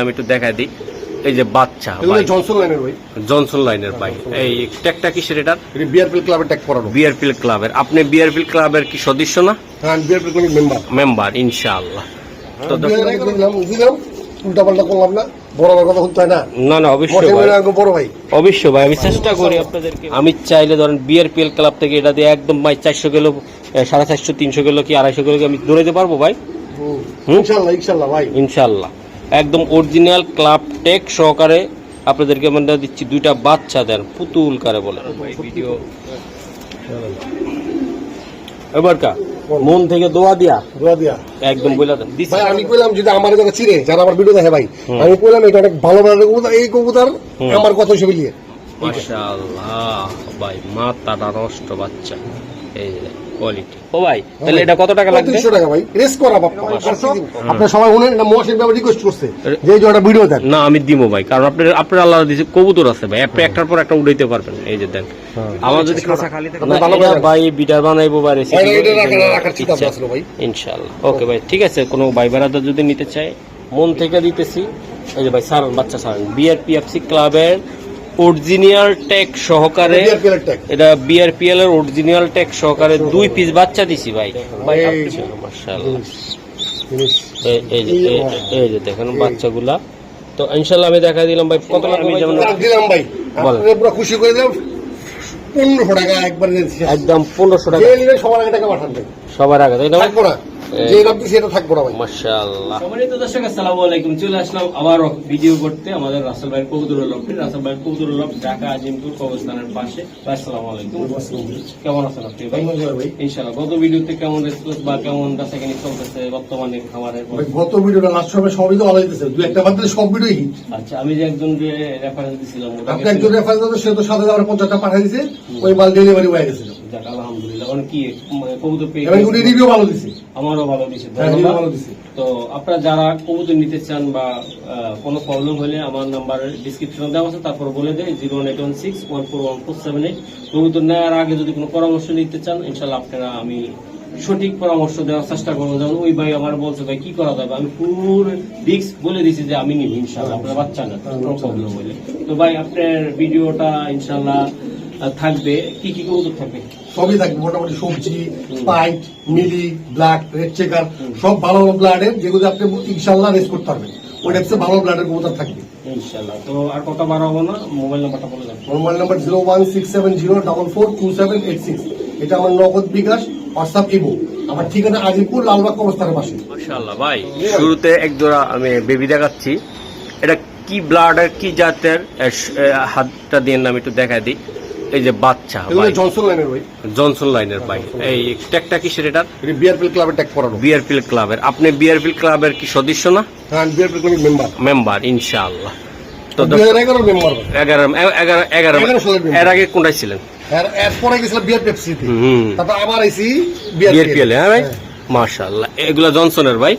আমি একটু দেখাই দিই। এই যে বাচ্চা জনসন লাইনের ভাই, এই ট্যাগটা কিসের? এটা বিআরপিএল ক্লাবের ট্যাগ করানো। বিআরপিএল ক্লাবের। আপনি বিআরপিএল ক্লাবের কি সদস্য না? হ্যাঁ, বিআরপিএল ক্লাবের মেম্বার ইনশাআল্লাহ। তো উল্টাপাল্টা করলাম না, বড় বড় কথা শুনতে হয় না। না অবশ্যই বড় ভাই, অবশ্যই ভাই, আমি চেষ্টা করি আপনাদেরকে। আমি চাইলে ধরেন বিআরপিএল ক্লাব থেকে এটা দিয়ে একদম ভাই 400 কিলো, 450, 300 কিলো কি 250 কিলো আমি দৌড়াইতে পারবো ভাই। ইনশাআল্লাহ ভাই, ইনশাআল্লাহ। একদম অরিজিনাল ক্লাব টেক সহকারে আপনাদেরকে আমরা দিচ্ছি। দুইটা বাচ্চা দেন পুতুল কারে বলে ভিডিও। এবার কা মন থেকে দোয়া দিয়া একদম বইলা দেন ভাই। আমি কইলাম যদি আমার কথা চিনে যারা আমার ভিডিও দেখে ভাই, আমি কইলাম এটা অনেক ভালো কবুতর। এই কবুতর আমার কথা হিসেবে নিয়ে মাশাআল্লাহ ভাই, মাথাটা নষ্ট বাচ্চা। এই যে কোয়ালিটি। ও ভাই তাহলে এটা কত টাকা লাগবে? 300 টাকা ভাই। রেস্ট করা বাপ। আপনারা সবাই শুনেন, এটা মোয়াশের ব্যাপারে রিকোয়েস্ট করছে যে এই জোড়াটা ভিডিও দেন। না আমি দিব ভাই, কারণ আপনার আল্লাহ দিয়েছে কবুতর আছে ভাই, আপনি একটার পর একটা উড়াইতে পারবেন। এই যে দেন আমার যদি খাঁচা খালি থাকে ভাই বিটার বানাইবো ভাই, ইনশাআল্লাহ। ওকে ভাই, ঠিক আছে। কোনো ভাই বেড়াদার যদি নিতে চায় মন থেকে দিতেছি। এই যে ভাই সারান বাচ্চা সারান বিআরপিএফসি ক্লাবের অরিজিনাল ট্যাগ সহকারে, এটা বিআরপিএল এর অরিজিনাল ট্যাগ সহকারে 2 পিস বাচ্চা দিছি ভাই। ভাই মাশাআল্লাহ, এই যে দেখেন বাচ্চাগুলা। তো ইনশাআল্লাহ আমি দেখা দিলাম ভাই। কত লাগবে যেমন দিলাম ভাই, আপনারা পুরো খুশি করে দিলাম। 1500 টাকা একবার দিয়েছি, একদম 1500 টাকা। যে নিবে সবার আগে টাকা পাঠান দেন, সবার আগে তাই না? থাকবো না, যে দাম দিছি এটা থাকবো না ভাই। মাশাআল্লাহ। সম্মানিত দর্শক আসসালামু আলাইকুম। চলে আসলাম আবার ভিডিও করতে আমাদের রাসেল ভাই কবুতরের লফটে। রাসেল ভাই কবুতরের লফট ঢাকা আজিমপুর কবরস্থানের পাশে। আসসালামু আলাইকুম। কেমন আছেন আপনি ভাই? ইনশাআল্লাহ। গত ভিডিওতে কেমন রেসপন্স বা কেমন বেচাকেনি চলতেছে বর্তমানে খামারের? গত ভিডিওটা লাস্ট সময় সবই তো ভালো হইতেছে, দুই একটা বাদ দিলে সব ভিডিও হিট। আচ্ছা, আমি যে একজন যে রেফারেন্স দিছিলাম, আপনি একজন রেফারেন্স দিতে, সে তো সাথে আমার 50টা পাঠিয়ে দিয়েছে, ওই মাল ডেলিভারি হয়ে গেছে। যাক আলহামদুলিল্লাহ। মানে কি কবুতর পেয়ে এবং উনি রিভিউ ভালো দিছে, আমারও ভালো দিছে। ভালো দিছে। তো আপনারা যারা কবুতর নিতে চান বা কোনো প্রবলেম হলে আমার নাম্বার ডিসক্রিপশনে দেওয়া আছে, তারপর বলে দেয় 08161411478। কবুতর নেওয়ার আগে যদি কোনো পরামর্শ নিতে চান ইনশাল্লাহ আপনারা আমি সঠিক পরামর্শ দেওয়ার চেষ্টা করবো। যেমন ওই ভাই আমার বলছে ভাই কি করা যাবে, আমি পুরো রিস্ক বলে দিছি যে আমি নিব ইনশাল্লাহ, আপনার বাচ্চা না কোনো প্রবলেম হলে। তো ভাই আপনার ভিডিওটা ইনশাল্লাহ থাকবে। কি কি কবুতর থাকবে? সবই থাকবে মোটামুটি, সবজি, পাইট, মিলি, ব্ল্যাক, রেড চেকার, সব ভালো ভালো ব্লাডের, যেগুলো আপনি ইনশাল্লাহ রেস করতে পারবেন। ওইটা হচ্ছে ভালো ব্লাডের কবুতর থাকবে ইনশাল্লাহ। তো আর কথা বাড়াবো না, মোবাইল নাম্বারটা বলে দেন। Mobile number 01670442786। এটা আমার নগদ বিকাশ, হোয়াটসঅ্যাপ ইমো। আমার ঠিকানা আজিমপুর লালবাগ কবরস্থানের পাশে। মাশাআল্লাহ ভাই, শুরুতে এক জোড়া আমি বেবি দেখাচ্ছি। এটা কি ব্লাডের কি জাতের, হাতটা দিয়ে আমি একটু দেখাই দিই। এই যে বাচ্চা জনসন লাইনের ভাই, এই ট্যাগটা কিসের? এটা বিআরপিএল ক্লাবের ট্যাগ করানো। বিআরপিএল ক্লাবের। আপনি বিআরপিএল ক্লাবের কি সদস্য না? হ্যাঁ, বিআরপিএল ক্লাবের মেম্বার ইনশাআল্লাহ। তো 2011 মেম্বার। 11 এর আগে কোনটায় ছিলেন? এরপরে গেছিলাম বিআরপিএফসি তে, তারপর আবার আইছি বিআরপিএল। হ্যাঁ ভাই মাশাআল্লাহ, এগুলা জনসনের ভাই।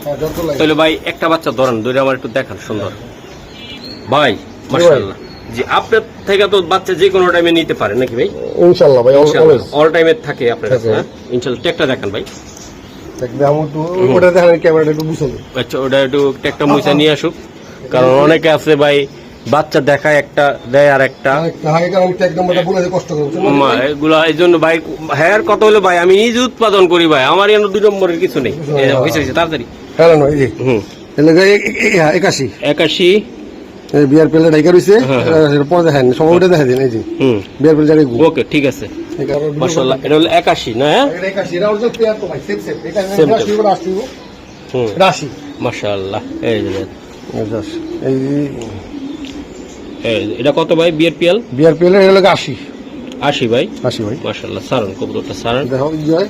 তাহলে ভাই একটা বাচ্চা ধরেন, ধরে আমার একটু দেখান সুন্দর ভাই। মাশাআল্লাহ জি, আপনার থেকে তো বাচ্চা যে কোনো টাইমে নিতে পারেন নাকি ভাই? ইনশাআল্লাহ ভাই, অল টাইমে থাকে আপনার কাছে। হ্যাঁ ইনশাআল্লাহ। ট্যাগটা দেখান ভাই। ওটা দেখেন, ক্যামেরাটা একটু বুঝাবো। আচ্ছা, ওটা একটু ট্যাগটা মুছে নিয়ে আসুক, কারণ অনেকে আছে ভাই বাচ্চা দেখায় একটা দেয় আর একটা। এগুলা এই জন্য ভাই হ্যাঁ কথা হলো ভাই, আমি নিজে উৎপাদন করি ভাই, আমার এখানে 2 নম্বরের কিছু নেই। তাড়াতাড়ি 81 বিআরপিএল ডাইকা রইছে, পরে দেখেন সময়টা দেখা দিন। এই যে বিআরপিএল জায়গায় ওকে ঠিক আছে মাশাআল্লাহ। এটা হলো 81 না? হ্যাঁ 81 এটা অরিজিনাল পেয়ার তো ভাই, সেম এটা 80 মাশাআল্লাহ। এই যে এই এটা কত ভাই? বিআরপিএল এর হলো 80 ভাই। 80 ভাই মাশাআল্লাহ। সারান কবুতরটা সারান দেখো জয়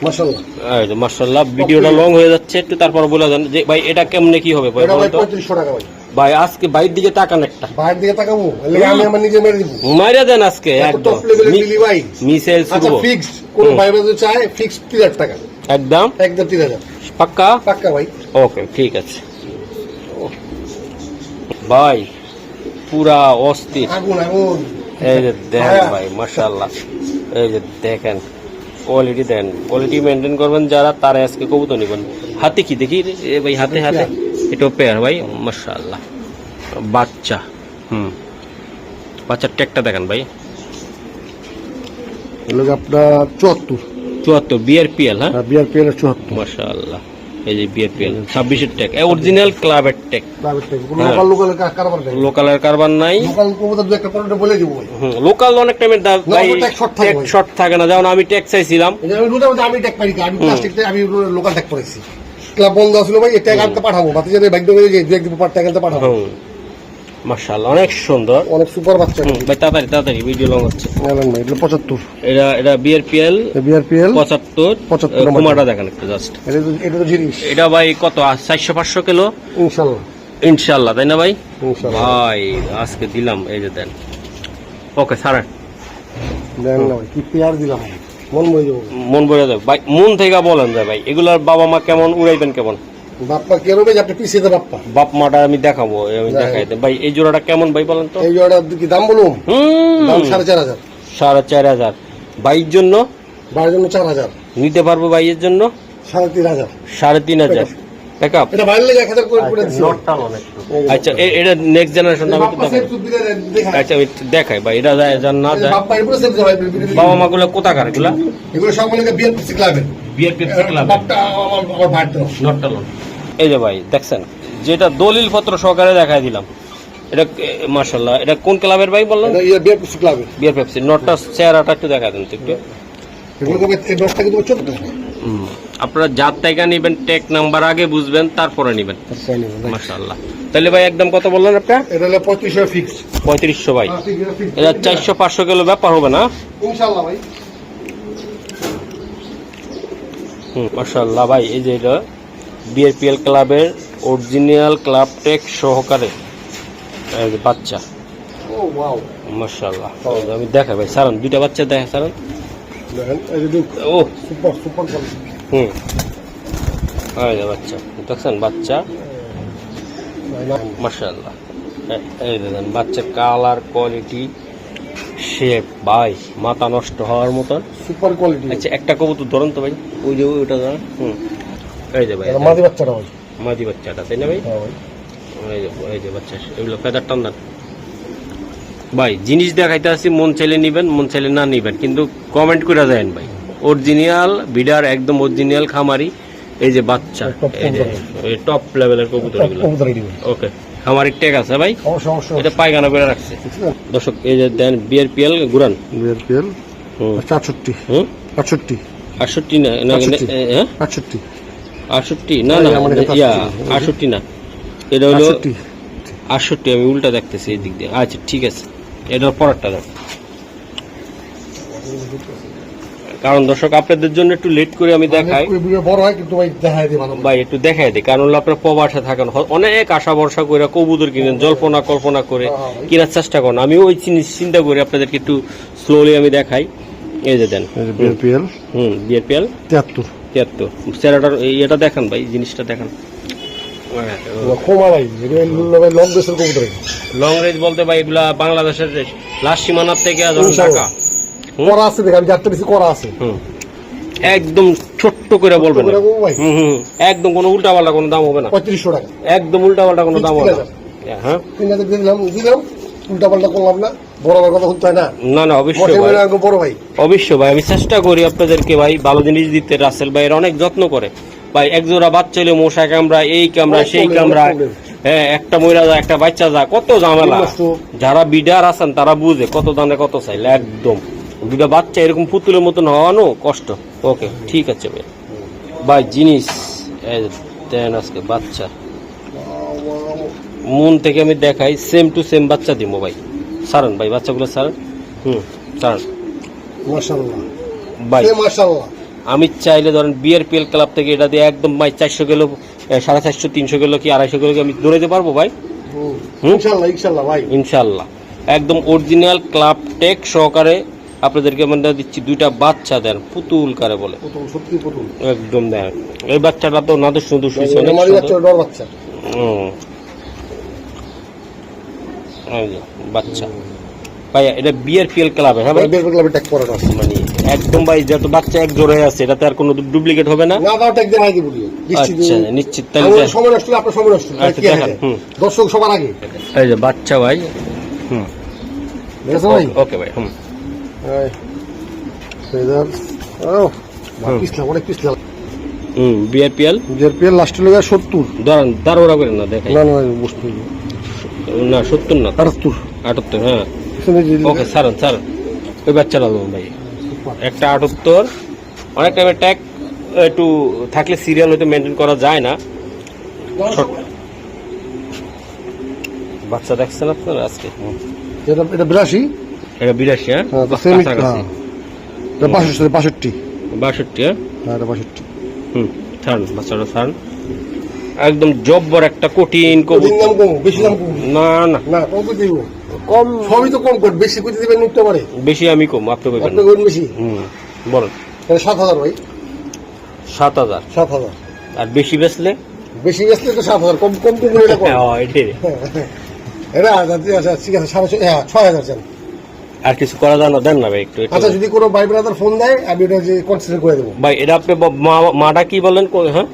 মাশাআল্লাহ। এই যে মাশাআল্লাহ। ভিডিওটা লং হয়ে যাচ্ছে, একটু তারপর বলে দেন যে ভাই এটা কেমনে কি হবে ভাই? এটা ভাই 3500 টাকা ভাই। ভাই আজকে বাইরের দিকে তাকান, একটা বাইরের দিকে তাকাবো, আমি আমার নিজে মেরে দিব। মাইরা দেন আজকে একদম টপ লেভেলের মিলি ভাই, মিসেল শুরু। আচ্ছা ফিক্সড কোন ভাই যদি চায় ফিক্সড 3000 টাকা একদম 3000 পাক্কা ভাই। ওকে ঠিক আছে ভাই, পুরা অস্থির। এই যে দেখেন ভাই মাশাআল্লাহ, এই যে দেখেন কোয়ালিটি দেন, কোয়ালিটি মেনটেন করবেন যারা, তারা আজকে কবুতর নিবেন। হাতে কি দেখি ভাই? হাতে এটাও পেয়ার ভাই, মাশাআল্লাহ। বাচ্চা, বাচ্চার ট্যাগটা দেখেন ভাই, এগুলো আপনার 74 বিআরপিএল। হ্যাঁ, বিআরপিএল এর 74। মাশাআল্লাহ, এই যে বিআরপিএল 26-এর ট্যাগ, অরিজিনাল ক্লাবের ট্যাগ, লোকাল কারবার নাই, লোকালের কারবার নাই। লোকাল কবুতর দু একটা পরে বলে দিব ভাই। লোকাল অনেক টাইমের ভাই ট্যাগ শর্ট থাকে না, যেমন আমি ট্যাগ চাইছিলাম। আমি ট্যাগ পাই, আমি প্লাস্টিক আমি লোকাল ট্যাগ করেছি, ক্লাব বন্ধ ছিল ভাই, এই ট্যাগ আনতে পাঠাবো, বাতি যদি ভাগ্য হয়ে যায় দু একদিন পর ট্যাগ আনতে পাঠাবো। মাশাআল্লাহ, অনেক সুন্দর, অনেক সুপার বাচ্চা ভাই। তাড়াতাড়ি ভিডিও লং হচ্ছে। ভাই এটা 75, এটা বিআরপিএল 75 কুমারটা দেখেন একটু জাস্ট। এটা তো জিনিস, এটা ভাই কত 400-500 কিলো ইনশাআল্লাহ, ইনশাআল্লাহ, তাই না ভাই? ইনশাআল্লাহ ভাই আজকে দিলাম, এই যে দেন। ওকে স্যার, দেন না ভাই, কি পেয়ার দিলাম, মন বই যাবো, মন ভরে যাবে ভাই, মন থেকে বলেন যায় ভাই, এগুলার বাবা মা কেমন, উড়াইবেন কেমন? বাপ্পা কে রবে আপনি পিছিয়ে দেন বাপ্পা, বাপ মাটা আমি দেখাবো, আমি দেখাই দেব ভাই। এই জোড়াটা কেমন ভাই বলেন তো? এই জোড়ার কি দাম বলুন? দাম 4,500। 4,500 ভাইয়ের জন্য, বাড়ির জন্য 4,000 নিতে পারবো ভাইয়ের জন্য 3,500। 3,500 টাকা। এটা বাইরে লেগে 1000 করে দিছি। আচ্ছা, এটা নেক্সট জেনারেশন আমি একটু দেখাই। আচ্ছা আমি দেখাই ভাই, এটা যায় জান না যায়। বাপ্পা এরপরে সেভ ভাই, বাবা মা গুলো কোথাকার এগুলা? এগুলো সব বলে বিএনপি ক্লাবের, ক্লাব বাপটা আমার ভাই তো নটটালন। এই যে ভাই দেখছেন, যেটা দলিল পত্র সহকারে দেখাই দিলাম, এটা মাশাআল্লাহ। এটা কোন ক্লাবের ভাই বললেন? এটা বিএনপি ক্লাবের, বিয়ার পেপসি। নটটা চেহারাটা একটু দেখা দেন তো একটু। এগুলো কবে এই ডকটা কিন্তু 14 টাকা। আপনারা যার টাকা নেবেন ট্যাগ নাম্বার আগে বুঝবেন, তারপরে নেবেন। মাশাআল্লাহ। তাহলে ভাই একদম কত বললেন আপনার? এটা হলো 3500 ফিক্স। 3500 ভাই। এটা 400-500 কিলো ব্যাপার হবে না ইনশাআল্লাহ ভাই। মাশাআল্লাহ ভাই, এই যে এটা বিআরপিএল ক্লাবের অরিজিনাল ক্লাব ট্যাগ সহকারে এই যে বাচ্চা। ও ওয়াও, মাশাআল্লাহ। আমি দেখাই ভাই, সারান দুইটা বাচ্চা দেখা সারান। দেখেন এই যে ও সুপার সুপার কোয়ালিটি। এই যে বাচ্চা দেখছেন, বাচ্চা মাশাআল্লাহ। এই দেখেন বাচ্চার কালার, কোয়ালিটি, শেপ ভাই মাথা নষ্ট হওয়ার মতন সুপার কোয়ালিটি। আচ্ছা একটা কবুতর ধরুন তো ভাই, ওই যে ওইটা ধরেন। এই যে ভাই মাদি বাচ্চাটা ভাই, মাদি বাচ্চাটা, তাই না ভাই? হ্যাঁ ভাই। এই যে বাচ্চা, এগুলো ফেদার টান্দার ভাই। জিনিস দেখাইতে আসি, মন চাইলে নিবেন, মন চাইলে না নিবেন, কিন্তু কমেন্ট করে দেন ভাই। অরিজিনাল বিডার, একদম অরিজিনাল খামারি। এই যে বাচ্চা, এই টপ লেভেলের কবুতর এগুলো। ওকে, খামারির ট্যাগ আছে ভাই, এটা পায়খানা করে রাখছে। দর্শক এই যে দেন বিআরপিএল গুরান, বিআরপিএল 65 68 68 না, হ্যাঁ 68 68 না না, ইয়া 68 না, এটা হলো 68। আমি উল্টা দেখতেছি এই দিক দিয়ে। আচ্ছা ঠিক আছে, এটার পরেরটা দেখ। কারণ দর্শক আপনাদের জন্য একটু লেট করে আমি দেখাই বড় হয়, কিন্তু ভাই দেখাই দিই ভালো ভাই, একটু দেখাই দিই। কারণ হলো আপনার প্রবাসে থাকেন, অনেক আশা ভরসা করে কবুতর কিনেন, জল্পনা কল্পনা করে কেনার চেষ্টা করেন। আমি ওই চিন্তা করি আপনাদেরকে একটু স্লোলি আমি দেখাই। এই যে দেন বিআরপিএল, বিআরপিএল 73 চেহারাটার এটা দেখেন ভাই, জিনিসটা দেখেন। লং রেঞ্জ বলতে ভাই এগুলা বাংলাদেশের লাস্ট সীমানার থেকে ঢাকা করা আছে, দেখেন যাত্রা বেশি করা আছে। একদম ছোট্ট করে বলবেন, একদম কোনো উল্টা পাল্টা কোনো দাম হবে না। 3500 টাকা, একদম উল্টা পাল্টা কোনো দাম হবে না। হ্যাঁ 3000 দিলাম, উল্টা পাল্টা করলাম না, বড় বড় কথা বলতে হয় না। না না, অবশ্যই ভাই, বড় ভাই, অবশ্যই ভাই। আমি চেষ্টা করি আপনাদেরকে ভাই ভালো জিনিস দিতে। রাসেল ভাইয়ের অনেক যত্ন করে ভাই। এক জোড়া বাচ্চা হলে মশা কামড়া, এই কামড়া, সেই কামড়া, হ্যাঁ একটা মহিলা যা, একটা বাচ্চা যা, কত ঝামেলা। যারা বিডার আছেন তারা বুঝে কত দানে কত চাইলে। একদম দুটা বাচ্চা এরকম পুতুলের মতন হওয়ানো কষ্ট। ওকে ঠিক আছে ভাই। ভাই জিনিস দেন আজকে বাচ্চা, মন থেকে আমি দেখাই, সেম টু সেম বাচ্চা দিব ভাই। সারান ভাই বাচ্চাগুলো সারান। সারান মাশাআল্লাহ ভাই, মাশাআল্লাহ। আমি চাইলে ধরেন বিআরপিএল ক্লাব থেকে এটা দিয়ে একদম ভাই 400 কিলো, 450, 300 কিলো কি 250 কিলো কি আমি দৌড়াইতে পারবো ভাই। ইনশাআল্লাহ ইনশাআল্লাহ ভাই, ইনশাআল্লাহ। একদম অরিজিনাল ক্লাব টেক সহকারে আপনাদেরকে আমরা দিচ্ছি। দুইটা বাচ্চা দেন, পুতুল কারে বলে, সত্যি পুতুল একদম দেন। এই বাচ্চাটা তো নাদুস নুদুস হয়েছে, বাচ্চা ভাই এটা বিআরপিএল ক্লাবে, হ্যাঁ ভাই, বিআরপিএল ক্লাবে ট্যাগ করানো আছে। মানে একদম ভাই যত বাচ্চা এক জোড়া আছে এটাতে আর কোনো ডুপ্লিকেট হবে না? না, দাও ট্যাগ দেখাই দিব। আচ্ছা নিশ্চিত তাহলে আমার সময় নষ্ট হলে আপনার সময় নষ্ট। আচ্ছা, দেখান, হুম। দর্শক সবার আগে এই যে বাচ্চা ভাই, হুম, দেখেছো ভাই? ওকে ভাই, হুম, এই ফেদার পিছলা অনেক পিছলা। হুম, বিআরপিএল বিআরপিএল লাস্টের লাগা 70। দাঁড়ান দাঁড়োরা করেন না, দেখাই না না বুঝতে না, 70 না, 78। 78, হ্যাঁ ওকে, ছাড়েন ছাড়েন, ওই বাচ্চাটা দেবো ভাই, একটা 78। অনেক টাইমে ট্যাগ একটু থাকলে সিরিয়াল হয়তো মেনটেন করা যায় না। বাচ্চা দেখছেন আপনারা আজকে? এটা 82। এটা 82, হ্যাঁ, কাছাকাছি। 62। 62, হ্যাঁ, হ্যাঁ এটা 62। হুম, ছাড়ুন বাচ্চাটা, ছাড়ুন। একদম জব্বর একটা কঠিন কঠিন দাম কম, বেশি দাম কম। না না, না কম করে দিব। কম, সবই তো কম করে, বেশি করে দিবেন নিতে পারে। বেশি আমি কম, আপনি কইবেন আপনি না। কোন বেশি? হুম, বলেন। 7000 ভাই। 7000। 7000 আর বেশি বেচলে? বেশি বেচলে তো 7000, কম কম কম এটা কম। হ্যাঁ, এটাই। এটা আচ্ছা ঠিক আছে, 6000 চান। আর কিছু করা যায় না, দেন না ভাই একটু। আচ্ছা যদি কোনো ভাই ব্রাদার ফোন দেয় আমি এটা যে কনসিডার করে দেবো ভাই এটা আপনি মাটা কি বলেন? হ্যাঁ,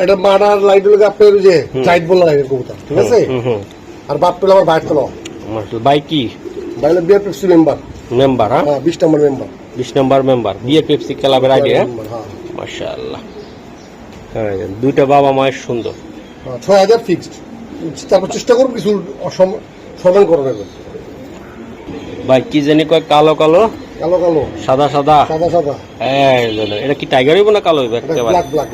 এটা মার্ডার লাইট হলে আপনার ওই যে চাইট বললা লাইটের কবুতর, ঠিক আছে? হুম হুম, আর বাপ পেলে আমার বাইট তোলা ভাই কি বাইলে বিআরপিএফসি মেম্বার, মেম্বার? হ্যাঁ, হ্যাঁ 20 নম্বর মেম্বার। 20 নম্বর মেম্বার বিএফএফসি ক্লাবের আইডিয়া। হ্যাঁ মাশাআল্লাহ, হ্যাঁ, দুইটা বাবা মায়ের সুন্দর। 6000 ফিক্সড, তারপর চেষ্টা করব কিছু সমান করার। ভাই কি জানি কয়, কালো কালো কালো কালো সাদা সাদা, সাদা সাদা, এটা কি টাইগার হইব না কালো হইব? ব্ল্যাক ব্ল্যাক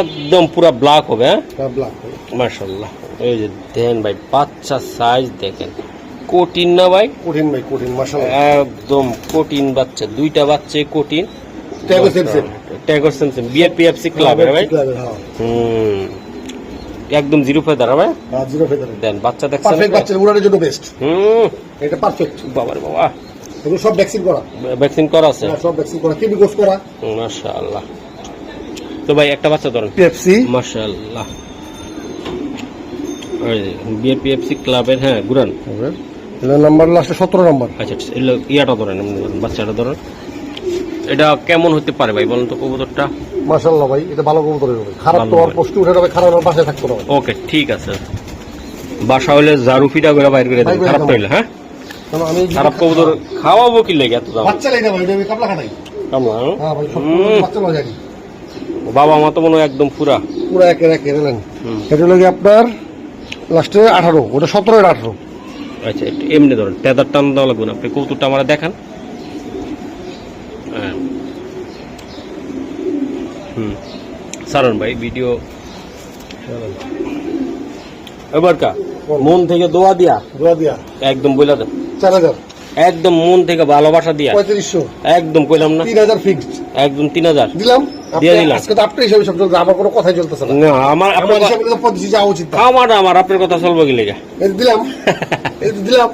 একদম পুরা ব্ল্যাক হবে, হ্যাঁ, ব্ল্যাক। মাশাআল্লাহ। এই যে দেন ভাই বাচ্চা সাইজ দেখেন, কঠিন না ভাই? কঠিন ভাই, কঠিন মাশাআল্লাহ, একদম কঠিন বাচ্চা, দুইটা বাচ্চা কঠিন। ট্যাগো সেমসেম, ট্যাগর সেমসেম বিএফপিএফসি ক্লাবের ভাই। হ্যাঁ হুম, একদম জিরো ফেদার ভাই। হ্যাঁ জিরো ফেদার দেন বাচ্চা দেখছেন? পারফেক্ট, বাচ্চা উড়ানোর জন্য বেস্ট। হুম, এটা পারফেক্ট। বাবার বাবা, এগুলো সব ভ্যাকসিন করা, ভ্যাকসিন করা আছে? হ্যাঁ সব ভ্যাকসিন করা, কিডনি কোর্স করা। মাশাআল্লাহ। তো ভাই একটা বাচ্চা ধরেন। পিএফসি মাশাআল্লাহ, বিএপিএফসি ক্লাবের, হ্যাঁ, গুরান। এটা নাম্বার লাস্টে 17 নম্বর। আচ্ছা, ইয়াটা ধরেন, এমনি ধরেন, বাচ্চাটা ধরেন। এটা কেমন হতে পারে ভাই বলেন তো কবুতরটা? মাশাআল্লাহ ভাই, এটা ভালো কবুতর হবে, খারাপ ভালো তো আর ভাই। পোস্ট উঠে যাবে, খারাপ আর বাসায় থাকতে হবে। ওকে ঠিক আছে, বাসা হইলে জারুফিটা করে বাইর করে দেন, বাইর করে খারাপ দেবো। হইলে, হ্যাঁ, কারণ আমি খারাপ কবুতর খাওয়াবো কি লেগে এত দাম? বাচ্চা লাগে না ভাই, এটা কাপলা খাটাই। কামলা, হ্যাঁ ভাই, সব বাচ্চা লয় জানি বাবা মা তো মনে হয় একদম পুরা। পুরো একে একে নেন। হুম। এটা লাগে আপনার লাস্টে 18, ওটা 17 এটা 18। আচ্ছা, একটু এমনি ধরেন, তেদার টান দেওয়া লাগবে না, আপনি কৌতুকটা আমার দেখান। হ্যাঁ, হুম, সারণ ভাই ভিডিও এবার কা মন থেকে দোয়া দিয়া দোয়া দিয়া একদম বইলা দেন, 4000, একদম মন থেকে ভালোবাসা দিয়া 3500, একদম কইলাম না, 3000 ফিক্সড একদম 3000 দিলাম। দিয়ে দিলাম। আজকে তো আপনার হিসাবে সব চলছে, আমার কোনো কথাই চলতেছে না। না, আমার আমার আপনার হিসাবে তো 25 যাওয়া উচিত না। আমার আপনার কথা চলবো কি লেগা? এই দিলাম, এই দিলাম,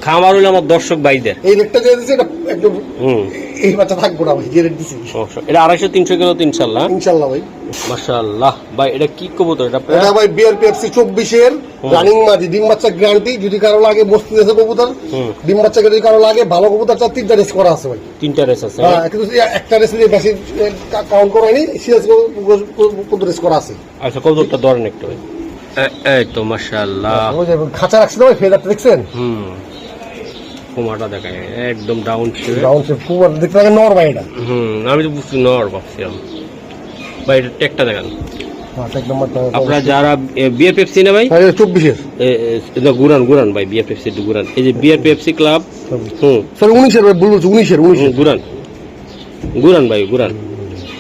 খামার হইলে আমার দর্শক ভাইদের। এই রেটটা দিয়ে দিছি, এটা একদম হুম, এই বাচ্চা থাকবো না ভাই, যে রেট দিছি এটা 250-300 কিলো তো ইনশাল্লাহ। ইনশাআল্লাহ ভাই। মাশাআল্লাহ ভাই, এটা কি কবুতর এটা? এটা ভাই বিআরপিএফসি 24 এর রানিং মাদি, ডিম বাচ্চা গ্যারান্টি। যদি কারো লাগে বস্তু দেশে কবুতর, ডিম বাচ্চা যদি কারো লাগে ভালো কবুতর, 3টা রেস করা আছে ভাই। 3টা রেস আছে? হ্যাঁ, কিন্তু একটা রেস দিয়ে বেশি কাউন্ট করা হয়নি, সিরিয়াস কত রেস করা আছে। আচ্ছা, কবুতরটা ধরেন একটু ভাই। এই তো মাশাআল্লাহ, ওই যে খাঁচা রাখছে না ভাই, ফেদারটা দেখছেন? হুম, কুমারটা দেখায় একদম ডাউন শেপ। ডাউন শেপ খুব দেখতে লাগে নর ভাই এটা। হুম, আমি তো বুঝছি নর ভাবছিলাম ভাই। এটা টেকটা দেখান হ্যাঁ টেক নাম্বারটা আপনারা যারা বিএফএফসি না ভাই, 24 এর গুরান ভাই, বিএফএফসি গুরান। এই যে বিএফএফসি ক্লাব, হুম, সরি 19 এর ভাই, ভুল বলছি, 19 এর গুরান ভাই, গুরান।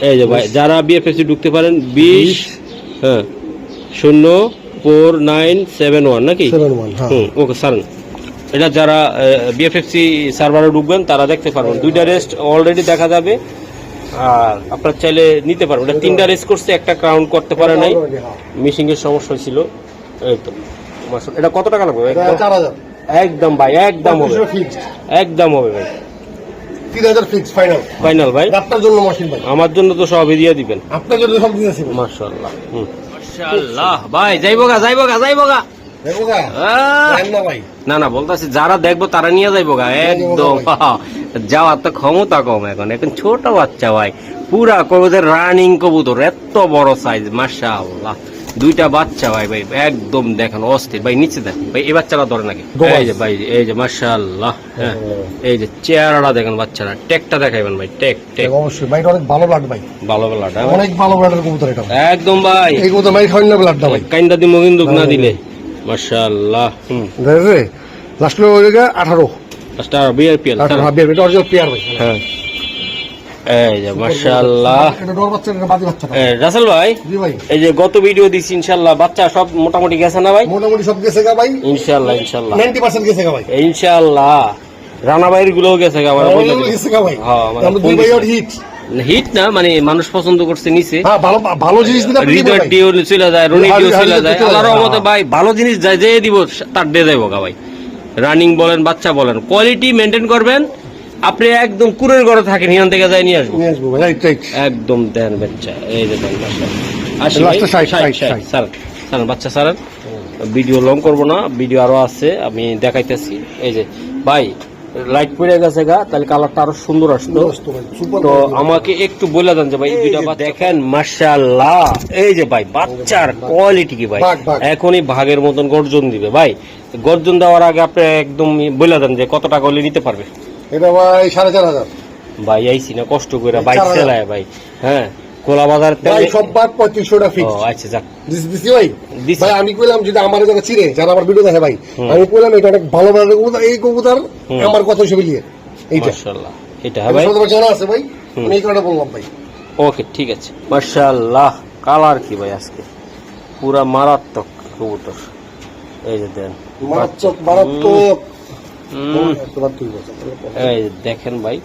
এই যে ভাই যারা বিএফএফসি ঢুকতে পারেন, 20, হ্যাঁ, 04971 নাকি? 71, হ্যাঁ। হুম, ওকে সারেন। এটা যারা বিএফএফসি সার্ভারে ঢুকবেন তারা দেখতে পারবেন, 2টা রেস্ট অলরেডি দেখা যাবে। আর আপনার চাইলে নিতে পারবেন। এটা 3টা রেস্ট করছে, একটা ক্রাউন করতে পারে নাই, মিশিং এর সমস্যা ছিল। এই তো মাশাআল্লাহ। এটা কত টাকা লাগবে? এটা 4000 একদম ভাই, একদম হবে, একদম হবে ভাই, 3000 ফিক্স ফাইনাল। ফাইনাল ভাই, আপনার জন্য মশিন ভাই, আমার জন্য তো সবই দিয়ে দিবেন। আপনার জন্য সব দিয়েছি। মাশাআল্লাহ, মাশাআল্লাহ ভাই, যাইবো গা। দেখো গা আহ! দেন না ভাই না না বলতেছি যারা দেখবো তারা নিয়ে যাইবো গা একদম যাওয়ার তো ক্ষমতা কম এখন এখন ছোট বাচ্চা ভাই পুরা কবুতর রানিং কবুতর এত বড় সাইজ মাশাআল্লাহ দুইটা বাচ্চা ভাই ভাই একদম দেখেন অস্থির ভাই নিচে দেখ ভাই এই বাচ্চারা ধরে নাকি এই যে ভাই এই যে মাশাআল্লাহ হ্যাঁ এই যে চেহারাটা দেখেন বাচ্চারা টেকটা দেখাইবেন ভাই টেক টেক অবশ্যই ভাই এটা অনেক ভালো ব্লাড ভাই ভালো বেলাটা অনেক ভালো ব্লাডের কবুতর এটা একদম ভাই এই কবুতর ভাই খাওয়ান না ব্লাডটা ভাই কাইন্দা দিমো কিন্তু না দিলে মাশাআল্লাহ রে লাস্ট লো ওই জায়গা 18 স্টার বিআরপিএল 18 হাবিয়ার এটা অরিজিনাল পেয়ার ভাই হ্যাঁ এই যে মাশাআল্লাহ এটা ডর বাচ্চা এটা বাদি বাচ্চা রাসেল ভাই জি ভাই এই যে গত ভিডিও দিছি ইনশাআল্লাহ বাচ্চা সব মোটামুটি গেছে না ভাই মোটামুটি সব গেছে গা ভাই ইনশাআল্লাহ ইনশাআল্লাহ 90% গেছে গা ভাই ইনশাআল্লাহ রানা ভাইয়ের গুলোও গেছে আমার বলে দিলাম। গেছে গা ভাই হ্যাঁ, মানে আমরা দুই ভাই আর হিট হিট না মানে মানুষ পছন্দ করছে নিচে হ্যাঁ ভালো ভালো জিনিস দিলে আপনি দিবেন হৃদয় ভাই। ডিও চলে যায় রনি ডিও চলে যায় চলে যায়, আল্লাহর রহমতে হ্যাঁ। ভাই ভালো জিনিস যায় যে দিব তার দিয়ে দেবো গা ভাই রানিং বলেন বাচ্চা বলেন কোয়ালিটি মেনটেন করবেন আপনি একদম কুরের ঘরে থাকেন এখান থেকে যাই নিয়ে আসবো নিয়ে আসবো ভাই রাইট রাইট একদম দেন বাচ্চা এই যে দেন বাচ্চা আসি Last এ ভাই, 60, 60, স্যার স্যার বাচ্চা স্যার ভিডিও লং করব না ভিডিও আরো আছে আমি দেখাইতেছি এই যে ভাই লাইট পড়ে গেছে গা তাহলে কালারটা আরো সুন্দর আসতো সুপার তো আমাকে একটু বলে দেন যে ভাই এই দুইটা বাচ্চা দেখেন মাশাআল্লাহ এই যে ভাই বাচ্চার কোয়ালিটি কি ভাই ভাগ, ভাগ। এখনই ভাগের মতন গর্জন দিবে ভাই গর্জন দেওয়ার আগে আপনি একদম বলে দেন যে কত টাকা হলে নিতে পারবে এটা ভাই 4500 ভাই আইছি না কষ্ট করে বাইক 4,000 চালায় ভাই হ্যাঁ কোলা বাজার ভাই সব বার 3500 টাকা ও ফিক্স আচ্ছা যাক দিছি ভাই দিছি। ভাই আমি কইলাম যদি আমার যারা চিনে যারা আমার ভিডিও দেখে ভাই আমি কইলাম এটা অনেক ভালো ব্র্যান্ডের কবুতর এই কবুতর আমার কথা হিসেবে নিয়ে এইটা মাশাআল্লাহ এটা হ্যাঁ ভাই সদর জানা আছে ভাই আমি এই কারণে বললাম ভাই ওকে ঠিক আছে মাশাআল্লাহ কালার কি ভাই আজকে পুরা মারাত্মক কবুতর এই যে দেন মারাত্মক হুম, তোমার তুই বল এই যে দেখেন ভাই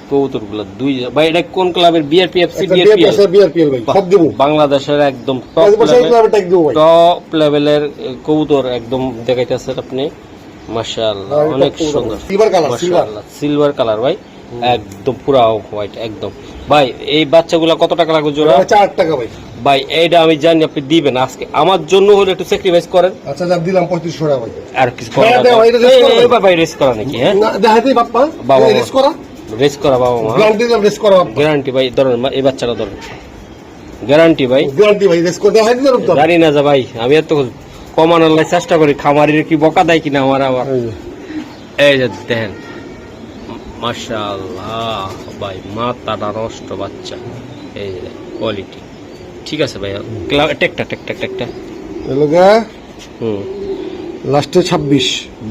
কবুতর গুলো দুই ভাই এটা কোন ক্লাবের বিআরপিএফসি একটা বিআরপিএল বিআরপিএল ভাই সব দেবো বাংলাদেশের একদম এই বছর এই ক্লাবে ট্যাগ দেবো ভাই টপ লেভেলের কবুতর একদম দেখাইতেছেন আপনি মাশাআল্লাহ হ্যাঁ, অনেক top সুন্দর silver color, silver। Silver colour ভাই একদম পুরা হোয়াইট একদম ভাই এই বাচ্চাগুলা কত টাকা লাগবে জোড়া 4 টাকা ভাই ভাই এইটা আমি জানি আপনি দিবেন আজকে আমার জন্য হলে একটু স্যাক্রিফাইস করেন আচ্ছা যা দিলাম 3500 টাকা ভাই আর কিছু করা হ্যাঁ, দাও, এটা risk করা ভাই। ভাই রেস করা নাকি হ্যাঁ না দেখাইতেই বাপ্পা বাবা, রেস করা রেস করা বাবা মা গ্যারান্টি দিলাম রেস করা বাপ্পা গ্যারান্টি ভাই ধরেন এই বাচ্চাটা ধরেন গ্যারান্টি ভাই গ্যারান্টি ভাই রেস করে দেখাই দিলাম তো জানি না যে ভাই আমি এত কমানোর লাই চেষ্টা করি খামারির কি বকা দেয় কিনা আমার আবার এই যে দেখেন মাশাআল্লাহ ভাই মাথাটা নষ্ট বাচ্চা এই যে কোয়ালিটি ঠিক আছে ভাই টেকটা এলাকা হুম লাস্টে 26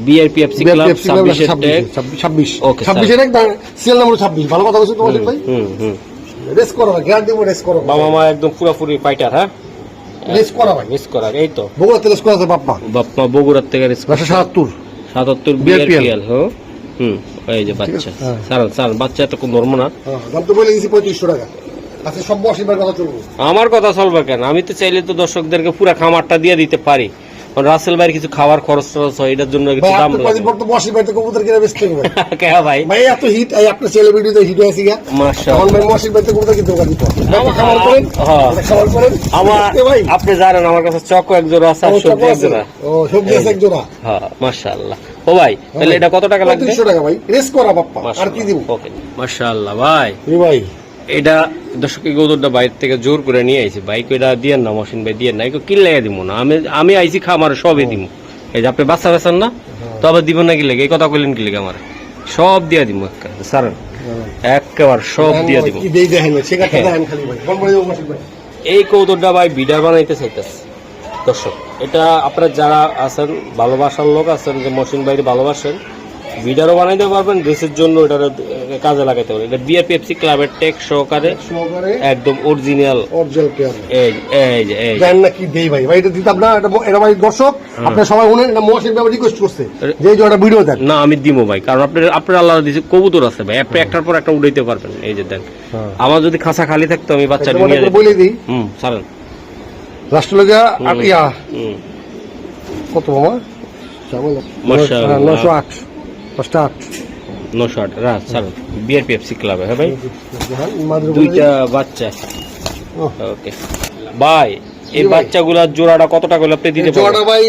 বিআরপিএফসি ক্লাব 26 এর টেক 26 Okay, 26 এর এক সিএল নাম্বার 26 ভালো কথা বলছো তোমার ভাই হুম রেস করো ভাই গ্যারান্টি রেস করো বাবা মা একদম পুরোপুরি ফাইটার হ্যাঁ রেস করা ভাই রেস করা এই তো বগুড়াতে রেস করা আছে বাপ্পা বাপ্পা বগুড়ার থেকে রেস 77 77 BRPL বিআরপিএল হুম এই যে বাচ্চা আছে, হ্যাঁ। সারান বাচ্চা এত কোন ধর্ম না দাম তো বলে দিয়েছি 3500 টাকা আচ্ছা সব 80 বার কথা চলবে আমার কথা চলবে কেন আমি তো চাইলে তো দর্শকদেরকে পুরো খামারটা দিয়ে দিতে পারি কারণ রাসেল ভাইয়ের কিছু খাবার খরচ টরচ হয় এটার জন্য কিছু ভাই দাম আপনি কদিন পর তো 80 বার তো কবুতর কিনে বেচতে হবে কে ভাই ভাই এত হিট এই আপনার ছেলে ভিডিওতে হিট হয়েছে গিয়া মাশাআল্লাহ এখন ভাই 80 বার তো কবুতর কিনতে পারি তো খাবার করেন হ্যাঁ। খাবার করেন আমার দেখতে ভাই আপনি জানেন আমার কাছে চকো এক জোড়া আছে আর সবজি এক জোড়া ও সবজি আছে এক জোড়া হ্যাঁ মাশাআল্লাহ ও ভাই তাহলে এটা কত টাকা লাগবে 3500 টাকা ভাই রেস করা বাপ্পা আর কি দিব ওকে মাশাআল্লাহ ভাই জি ভাই এটা দর্শক গৌদরটা বাইরে থেকে জোর করে নিয়ে আইছি বাইক এটা দিয়েন না মশিন ভাই দিয়েন না একে কিনলে দিব না আমি আইছি খামার সবই দিব এই যে আপনি বাচ্চা বেছেন না তো আবার দিব না কি লেগে এই কথা কইলেন কি লেগে আমার সব দিয়ে দিব স্যার একেবারে সব দিয়ে দিব কি দেই দেখেন না সেটা দেখেন খালি ভাই কোন বলে মাসিক ভাই এই কৌতুকটা ভাই বিডার বানাইতে চাইতেছে দর্শক এটা আপনারা যারা আছেন ভালোবাসার লোক আছেন যে মশিন বাইরে ভালোবাসেন ভিডিও বানাইতে পারবেন ড্রেসের জন্য এটার কাজে লাগাইতে পারবেন এটা বিআরপিএফসি ক্লাবের টেক সহকারে একদম অরিজিনাল পেয়ার এই এই যে এই যে। জানেন না কি দেই ভাই ভাই এটা দিতাম না এটা ভাই দর্শক আপনারা সবাই শুনেন এটা মহাশির ব্যাপারে রিকোয়েস্ট করছে যে এই যে একটা ভিডিও দেন না আমি দিব ভাই কারণ আপনার আল্লাহ দিয়েছে কবুতর আছে ভাই আপনি একটার পর একটা উড়াইতে পারবেন এই যে দেন আমার যদি খাঁচা খালি থাকতো আমি বাচ্চা নিয়ে তোমাদের যেতাম। বলে দিই ছাড়েন লাস্ট লগা ইয়া হুম কত মামা মাশাআল্লাহ। 908 8 908 রাত ছাড়েন বিআরপিএফসি ক্লাবে হ্যাঁ ভাই মাদ্রে দুইটা বাচ্চা ও। ওকে ভাই এই জি ভাই। বাচ্চাগুলার জোড়াটা কত টাকা হলে আপনি দিতে জোড়াটা পারবেন ভাই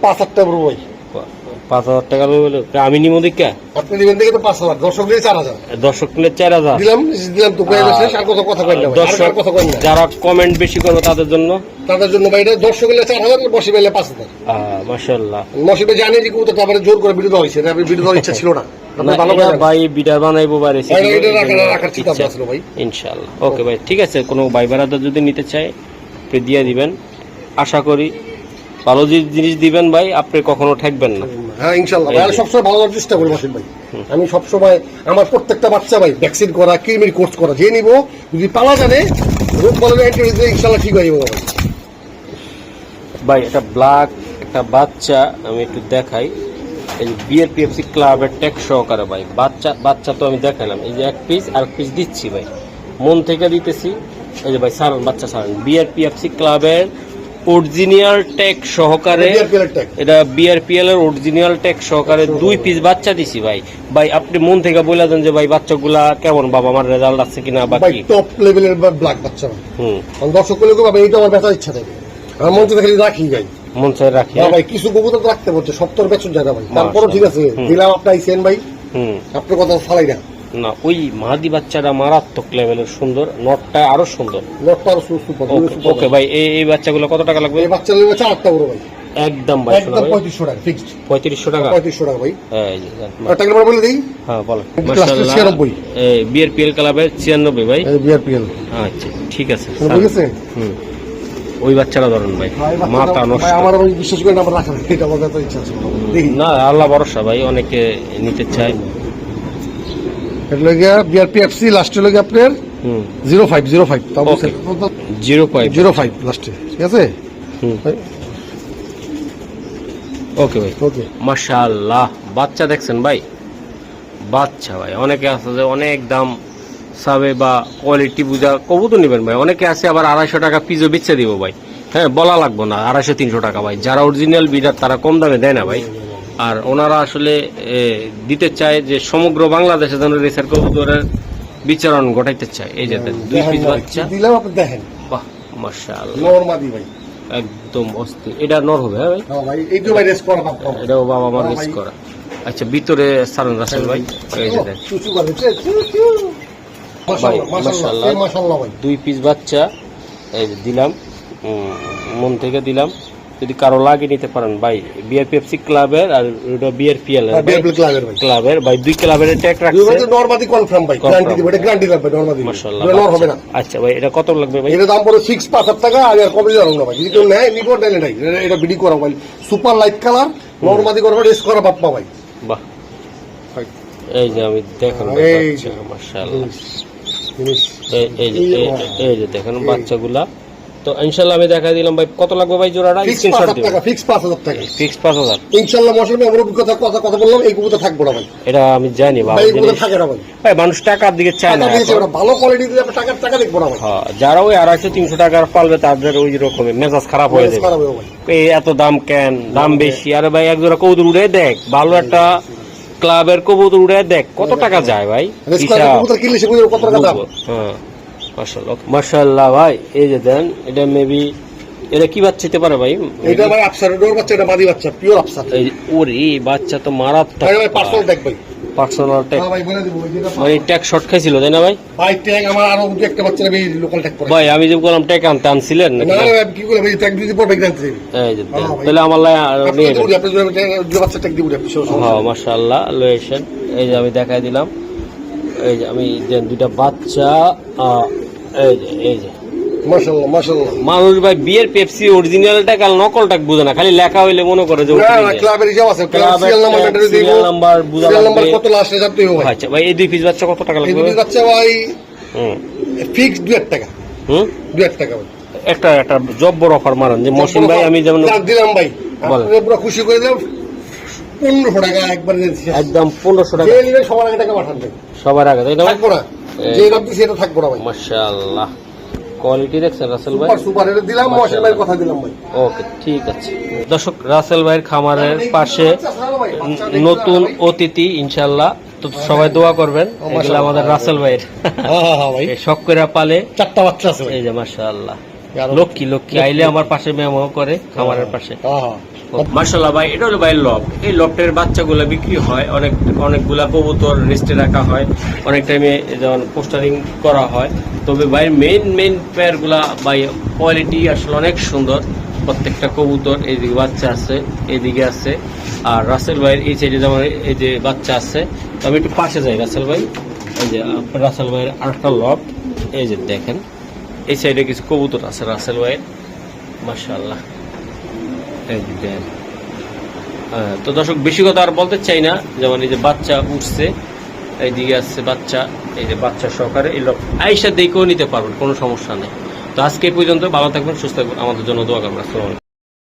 5,000 টাকা পড়বে ভাই। 5,000 টাকা বলে আমি নিবো দেখা আপনি দিবেন দেখে তো 5,000, দর্শক দিয়ে 4,000 দর্শক নিলে 4,000 দিলাম তো প্রায় শেষ, আর কথা কই না ভাই, আর কথা কই না। যারা কমেন্ট বেশি করবে তাদের জন্য তাদের জন্য ভাই এটা দর্শক হলে 4,000, বসে পেলে 5,000। মাশাআল্লাহ। মসজিদে জানে যে কবুতর তারপরে জোর করে ভিডিও দেওয়া হয়েছে, এটা ভিডিও দেওয়ার ইচ্ছা ছিল না। আপনি ভালো করে ভাই বিটার বানাইবো বা রেসিপি এটা রাখার চিন্তা ভাবনা ছিল ভাই। ইনশাআল্লাহ। ওকে ভাই, ঠিক আছে। কোনো ভাই বেড়াদার যদি নিতে চায় আপনি দিয়ে দিবেন, আশা করি ভালো জিনিস দিবেন ভাই, আপনি কখনো ঠকবেন না। হ্যাঁ ইনশাআল্লাহ ভাই, আমি সবসময় ভালো করার চেষ্টা করি মাসিদ ভাই। আমি সবসময় আমার প্রত্যেকটা বাচ্চা ভাই ভ্যাকসিন করা, কৃমির কোর্স করা, যে নিব যদি পালা জানে রোগ বলে ইনশাআল্লাহ ঠিক হয়ে যাবো ভাই। ভাই এটা ব্ল্যাক একটা বাচ্চা, আমি একটু দেখাই। এই যে বিআরপিএফসি ক্লাবের ট্যাগ সহকারে ভাই, বাচ্চা তো আমি দেখালাম। এই যে এক পিস আর পিস দিচ্ছি ভাই, মন থেকে দিতেছি। এই যে ভাই সারান, বাচ্চা সারান, বিআরপিএফসি ক্লাবের অরিজিনাল ট্যাগ সহকারে, এটা বিআরপিএল এর অরিজিনাল ট্যাগ সহকারে 2 পিস বাচ্চা দিছি ভাই। ভাই আপনি মন থেকে বলে দেন যে ভাই বাচ্চাগুলা কেমন, বাবা আমার রেজাল্ট আছে কিনা বা ভাই কি। টপ লেভেলের ব্ল্যাক বাচ্চা ভাই। দর্শক বলে কো ভাই, এইটা আমার বেচার ইচ্ছা থাকে, আমার মন থেকে খালি রাখি ভাই, মন চাই রাখি। হ্যাঁ ভাই, কিছু কবুতর তো রাখতে পড়ছে, 70 বেচন জায়গা ভাই, তারপরও ঠিক আছে দিলাম। আপনি আইছেন ভাই, আপনার কথা ফালাই না। না, ওই মাদি বাচ্চাটা মারাত্মক লেভেলের সুন্দর, নটটা আরো সুন্দর, নটটা আরো সুপার। ওকে ভাই, এই বাচ্চাগুলো কত টাকা লাগবে? এই বাচ্চা নেবে 4টা বড় ভাই, একদম ভাই, একদম 3500 টাকা ফিক্সড। 3500 টাকা? 3500 টাকা ভাই। এই যে টাকা নাম্বার বলে দেই। হ্যাঁ বলেন। ক্লাস 96 এই বিআরপিএল ক্লাবের 96 ভাই। এই বিআরপিএল। আচ্ছা ঠিক আছে, বুঝেছে? ওই বাচ্চাটা ধরেন ভাই, মাথা নষ্ট ভাই। আমার ওই বিশেষ করে নাম্বার রাখা, এটা আমার তো ইচ্ছা আছে, দেখি না, আল্লাহ ভরসা ভাই, অনেকে নিতে চায়। এটা লাগা বিআরপিএফসি লাস্ট লাগে আপনার 0505, তাও বলছে 05 লাস্টে, ঠিক আছে? ওকে ভাই, ওকে। মাশাআল্লাহ, বাচ্চা দেখছেন ভাই, বাচ্চা ভাই। অনেকে আছে যে অনেক দাম সাবে বা কোয়ালিটি বুঝা কবুতর নেবেন ভাই, অনেকে আছে আবার 250 টাকা পিসও বেচে দিব ভাই। হ্যাঁ, বলা লাগবো না, 250-300 টাকা ভাই। যারা অরিজিনাল বিডার তারা কম দামে দেয় না ভাই, আর ওনারা আসলে দিতে চায় যে সমগ্র বাংলাদেশে যেন রেসার কবুতরের বিচরণ ঘটাইতে চায়। এই যে 2 পিস বাচ্চা দিলাম, আপনি দেখেন। বাহ মাশাআল্লাহ, নরমাদি ভাই, একদম অস্থির। এটা নর হবে? হ্যাঁ ভাই, হ্যাঁ ভাই, এইটা ভাই রেস করা পাবো, এটাও বাবা আমার মিস করা। আচ্ছা, ভিতরে সারন রাসেল ভাই, এই যে দেখ চুচু করে মাশাআল্লাহ মাশাআল্লাহ ভাই। 2 পিস বাচ্চা এই যে দিলাম, মন থেকে দিলাম। যদি কারো লাগে নিতে পারেন ভাই, বিআরপিএফসি ক্লাবের আর এটা বিআরপিএল এর ক্লাবের ভাই, 2 ক্লাবের ট্যাগ রাখছে। নরমাদি কনফার্ম ভাই, গ্যারান্টি দিব, এটা গ্যারান্টি লাগবে নরমাদি, মাশাআল্লাহ। নর হবে না। আচ্ছা ভাই, এটা কত লাগবে ভাই? এটা দাম পড়ে 5,000 টাকা, আর কমে যাবে না ভাই। যদি কেউ নেয় নিব, নাইলে নাই। এটা বিডি করা ভাই, সুপার লাইট কালার, নরমাদি করবে, রেস করা বাপ্পা ভাই। বাহ, এই যে আমি দেখেন মাশাআল্লাহ, এই যে দেখেন বাচ্চাগুলা। তো ইনশাআল্লাহ আমি দেখা দিলাম ভাই। কত লাগবে ভাই জোড়াটা? স্ক্রিনশট দিন। ফিক্স 5,000 টাকা, ফিক্স 5,000 ইনশাআল্লাহ। মশলা আমার কথা বললাম, এই কবুতর থাকবো না ভাই, এটা আমি জানি বাবা, এই কবুতর থাকে না ভাই। ভাই মানুষ টাকার দিকে চায় না, ভালো কোয়ালিটি দিলে টাকা দেখবো না ভাই। হ্যাঁ, যারা ওই 250-300 টাকার পালবে তাদের ওই রকমের মেজাজ খারাপ হয়ে যাবে। এই এত দাম কেন, দাম বেশি। আরে ভাই, এক জোড়া কবুতর উড়ে দেখ, ভালো একটা ক্লাবের কবুতর উড়ে দেখ কত টাকা যায় ভাই। হ্যাঁ মাশাআল্লাহ ভাই, এই যে দেন, এটা মেবি এটা কি বাচ্চা হতে পারে ভাই? এটা ভাই আফসার ডোর বাচ্চা, এটা মাদি বাচ্চা, পিওর আফসার। এই ওরে বাচ্চা তো মারাত্মক ভাই, পার্সোনাল ট্যাগ ভাই, পার্সোনাল ট্যাগ। হ্যাঁ ভাই, বলে দিব মানে ট্যাগ শর্ট খাইছিল তাই না ভাই? ভাই ট্যাগ আমার আরো একটা বাচ্চা ভাই লোকাল ট্যাগ করে ভাই। আমি যে বললাম ট্যাগ আনছিলেন নাকি? না ভাই, কি করে ভাই ট্যাগ দিতে পড়বে জানতে চাই। এই যে তাহলে আমার লাই নিয়ে যান। আপনি যে বাচ্চা ট্যাগ দিব আপনি। হ্যাঁ মাশাআল্লাহ, লোয়েশন। এই যে আমি দেখাই দিলাম, এই যে আমি দেন 2টা বাচ্চা। এই যে মাশাআল্লাহ মাশাআল্লাহ। মানুষ ভাই বিয়ের পেপসি অরিজিনালটা কাল নকলটা বুঝে না, খালি লেখা হইলে মনে করে যে ক্লাবের হিসাব আছে, সিরিয়াল নাম্বার বুঝা লাগবে, কত লাস্টে যাবে ভাই। আচ্ছা ভাই, এই 2 পিস বাচ্চা কত টাকা লাগবে? এই 2 পিস বাচ্চা ভাই ফিক্স 2,000 টাকা। 2,000 টাকা ভাই। একটা জব্বর অফার মারেন যে মহসিন ভাই, আমি যেমন দিলাম ভাই, আপনি পুরো খুশি করে দিলাম। 1500 টাকা একবার একদম 1500 টাকা। যে নিলে সবার আগে টাকা পাঠাবেন, সবার আগে তাই না? থাকবো না, যে দাম দিছি এটা থাকবো না ভাই। মাশাআল্লাহ, কোয়ালিটি দেখছেন রাসেল ভাই, সুপার সুপার। এটা দিলাম, মহসিন ভাইয়ের কথা দিলাম ভাই। ওকে ঠিক আছে। দর্শক, রাসেল ভাইয়ের খামারের পাশে নতুন অতিথি ইনশাআল্লাহ, তো সবাই দোয়া করবেন। এগুলো আমাদের রাসেল ভাইয়ের, হ্যাঁ ভাই, শখ করে পালে 4টা বাচ্চা আছে। এই যে মাশাআল্লাহ, লক্ষ্মী আইলে আমার পাশে মেমো করে খামারের পাশে। মার্শাল্লাহ ভাই, এটা হলো ভাই লব। এই লবটের বাচ্চাগুলো বিক্রি হয়, অনেকগুলা কবুতর রেস্টে রাখা হয়, অনেক টাইমে যেমন পোস্টারিং করা হয়। তবে ভাই মেইন পেয়ারগুলা ভাই কোয়ালিটি আসলে অনেক সুন্দর। প্রত্যেকটা কবুতর, এইদিকে বাচ্চা আছে, এইদিকে আছে। আর রাসেল ভাইয়ের এই সাইডে যেমন এই যে বাচ্চা আছে। তো আমি একটু পাশে যাই রাসেল ভাই, এই যে রাসেল ভাইয়ের আরেকটা লব, এই যে দেখেন এই সাইডে কিছু কবুতর আছে রাসেল ভাইয়ের, মাশাআল্লাহ। এই যে দেখেন। তো দর্শক বেশি কথা আর বলতে চাই না, যেমন এই যে বাচ্চা উঠছে, এইদিকে আসছে বাচ্চা, এই যে বাচ্চা সহকারে এই লোক আইসা দেখেও নিতে পারবেন, কোনো সমস্যা নেই। তো আজকে এই পর্যন্ত, ভালো থাকবেন, সুস্থ থাকবেন, আমাদের জন্য দোয়া করবেন। আসসালামু আলাইকুম।